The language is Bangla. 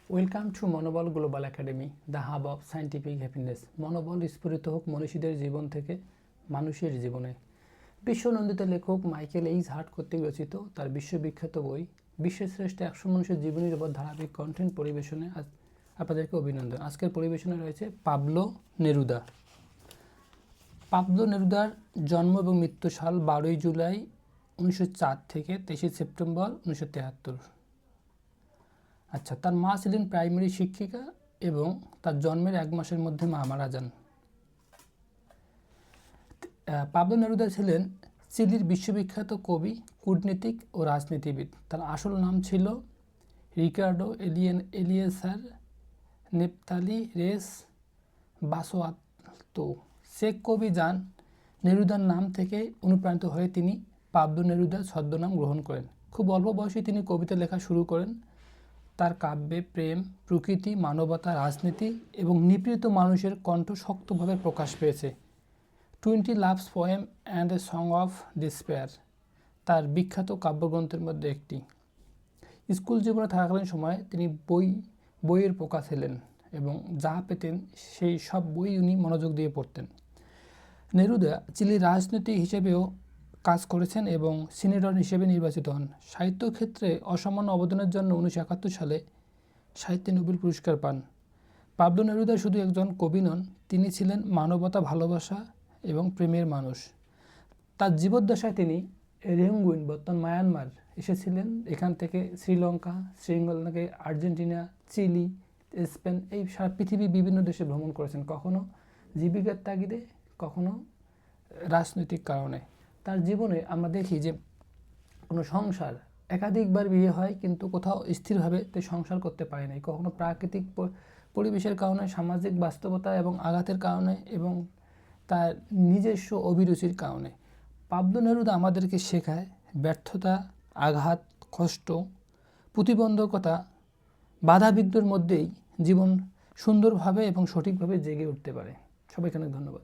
ওয়েলকাম টু মনোবল global academy, the hub of scientific happiness. মনোবল স্ফুরিত হোক মনীষীদের জীবন থেকে মানুষের জীবনে। বিশ্বনন্দিত লেখক মাইকেল এইচ হার্ট কর্তৃক রচিত তার বিশ্ববিখ্যাত বই বিশ্বের শ্রেষ্ঠ 100 মানুষের জীবনীর উপর ধারাবাহিক কন্টেন্ট পরিবেশনে আপনাদেরকে অভিনন্দন। আজকের পরিবেশনে রয়েছে পাবলো নেরুদা। পাবলো নেরুদার জন্ম এবং মৃত্যু সাল 12 জুলাই 1904 থেকে 23 সেপ্টেম্বর 1973। আচ্ছা, তার মা ছিলেন প্রাইমারি শিক্ষিকা এবং তার জন্মের 1 মাসের মধ্যে মা মারা যান। পাবলো নেরুদা ছিলেন চিলির বিশ্ববিখ্যাত কবি, কূটনীতিক ও রাজনীতিবিদ। তার আসল নাম ছিল রিকার্ডো এলিয়েসার নেপতালি রেস বাসোয়াতো। চেক কবি জান নেরুদার নাম থেকে অনুপ্রাণিত হয়ে তিনি পাবলো নেরুদার ছদ্মনাম গ্রহণ করেন। খুব অল্প বয়সে তিনি কবিতা লেখা শুরু করেন। তার কাব্যে প্রেম, প্রকৃতি, মানবতা, রাজনীতি এবং নিপীড়িত মানুষের কণ্ঠ শক্তভাবে প্রকাশ পেয়েছে। 20 loves poem and a song of despair তার বিখ্যাত কাব্যগ্রন্থের মধ্যে একটি। স্কুল জীবনে থাকাকালীন সময়ে তিনি বইয়ের পোকা ছিলেন এবং যা পেতেন সেই সব বই উনি মনোযোগ দিয়ে পড়তেন। নেরুদা চিলির রাজনীতি হিসেবেও কাজ করেছেন এবং সিনেটর হিসেবে নির্বাচিত হন। সাহিত্য ক্ষেত্রে অসামান্য অবদানের জন্য 1971 সালে সাহিত্যে নোবেল পুরস্কার পান। পাবলো নেরুদা শুধু একজন কবি নন, তিনি ছিলেন মানবতা, ভালোবাসা এবং প্রেমের মানুষ। তার জীবদ্দশায় তিনি রেঙ্গুইন, বর্তমান মায়ানমার এসেছিলেন। এখান থেকে শ্রীলঙ্কা থেকে আর্জেন্টিনা, চিলি, স্পেন, এই সারা পৃথিবীর বিভিন্ন দেশে ভ্রমণ করেছেন। কখনো জীবিকার তাগিদে, কখনো রাজনৈতিক কারণে। তার জীবনে আমরা দেখি যে কোনো সংসার একাধিকবার বিয়ে হয় কিন্তু কোথাও স্থিরভাবে তে সংসার করতে পারে নাই। কখনো প্রাকৃতিক পরিবেশের কারণে, সামাজিক বাস্তবতা এবং আঘাতের কারণে এবং তার নিজস্ব অভিরুচির কারণে। পাবলো নেরুদা আমাদেরকে শেখায় ব্যর্থতা, আঘাত, কষ্ট, প্রতিবন্ধকতা, বাধাবিঘ্নের মধ্যেই জীবন সুন্দরভাবে এবং সঠিকভাবে জেগে উঠতে পারে। সবাইকে অনেক ধন্যবাদ।